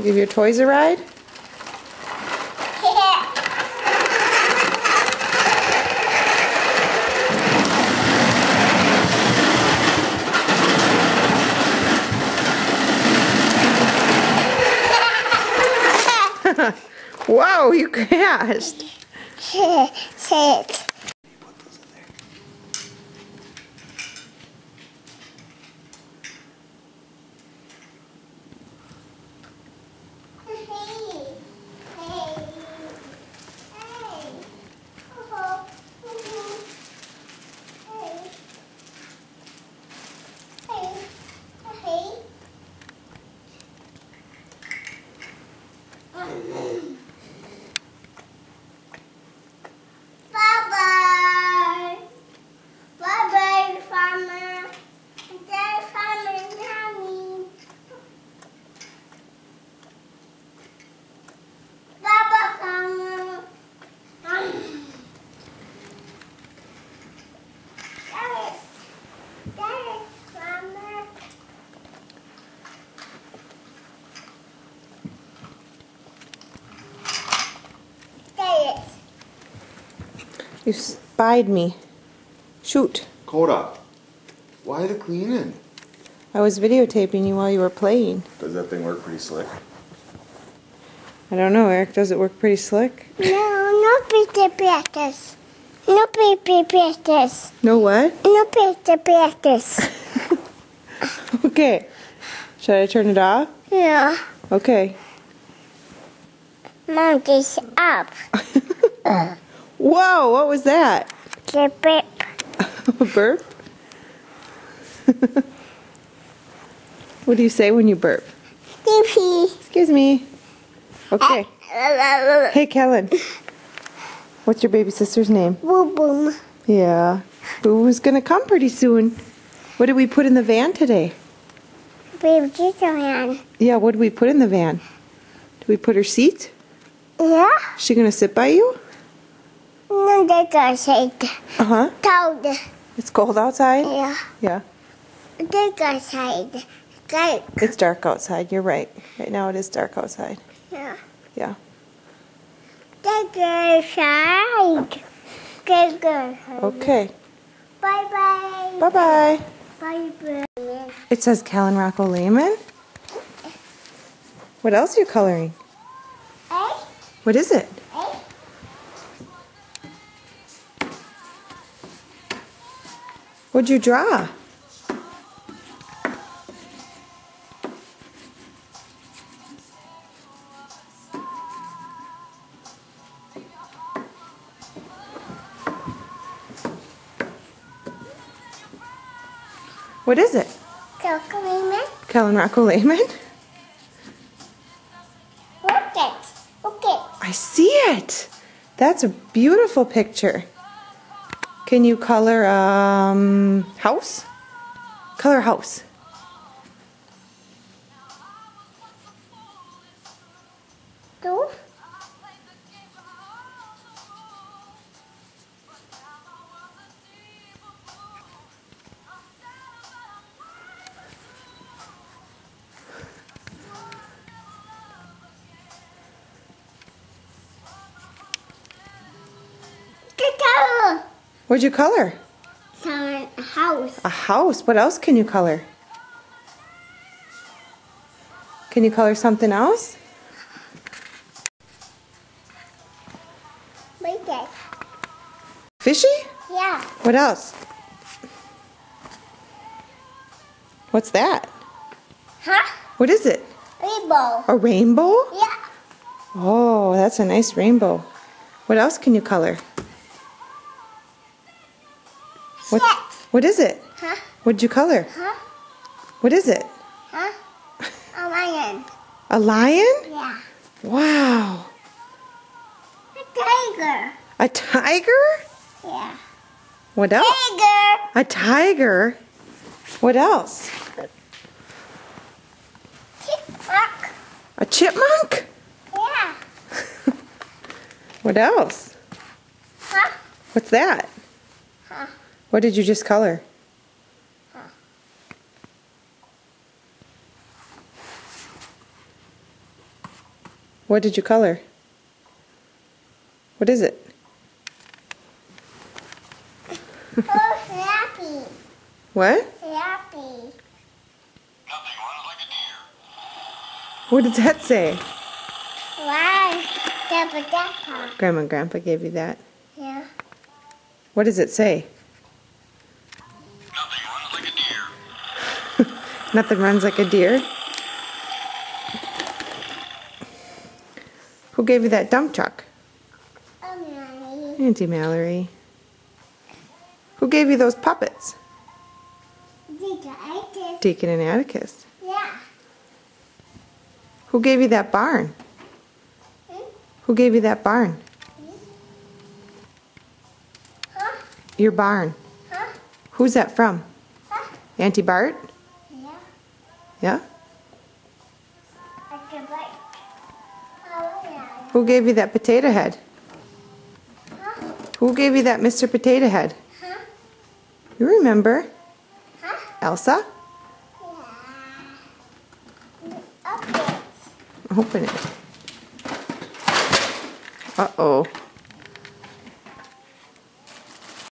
Give your toys a ride? Whoa, you crashed. Sit. Bye-bye. Bye-bye, Farmer. There's Farmer Mommy. Bye-bye, Farmer. There's Farmer. There. You spied me. Shoot. Coda, why the cleaning? I was videotaping you while you were playing. Does that thing work pretty slick? I don't know, Eric. Does it work pretty slick? No pizza practice. No pizza practice. No what? No pizza practice. Okay. Should I turn it off? Yeah. Okay. Mom, this up. Whoa, what was that? The beep. A burp? What do you say when you burp? Pee. Excuse me. Okay. Hey, Kellen. What's your baby sister's name? Boom boom. Yeah. Who's gonna come pretty soon? What did we put in the van today? Baby sister man. Yeah, what did we put in the van? Did we put her seat? Yeah. Is she gonna sit by you? No, they got shade. Uh-huh. Cold. It's cold outside? Yeah. Yeah. They got shade. Dark. It's dark outside. You're right. Right now it is dark outside. Yeah. Yeah. They got shade. They got shade. Okay. Bye-bye. Bye-bye. Bye-bye. It says Kellen Rocco Lehman. What else are you coloring? Eh? What is it? Eh? What'd you draw? What is it? Coconut. Kellen Rocco Lehman? Look it. Look it. I see it. That's a beautiful picture. Can you color house? Color house. Two. Color. What'd you color? Some house. A house. What else can you color? Can you color something else? Like that. Fishy? Yeah. What else? What's that? Huh? What is it? Rainbow. A rainbow? Yeah. Oh, that's a nice rainbow. What else can you color? What, Shit. what is it? Huh? What'd you color? Huh? What is it? Huh? A lion. A lion? Yeah. Wow. A tiger. A tiger? Yeah. What else? Tiger. A tiger? What else? Chipmunk. A chipmunk? Yeah. What else? Huh? What's that? Huh? What did you just color? What did you color? What is it? Oh, happy. What? Happy. What does that say? Wow. Dabba. Grandma and Grandpa gave you that. Yeah. What does it say? Nothing runs like a deer. Who gave you that dump truck? Oh, Mommy. Auntie Mallory. Who gave you those puppets? Deacon and Atticus. Yeah. Who gave you that barn? Who gave you that barn? Huh? Your barn. Huh? Who's that from? Huh? Auntie Bart? Yeah. Yeah? Like a bike. Oh, yeah. Who gave you that potato head? Huh? Who gave you that Mr. Potato Head? Huh? You remember? Huh? Elsa? Yeah. Up it. Open it. Uh-oh.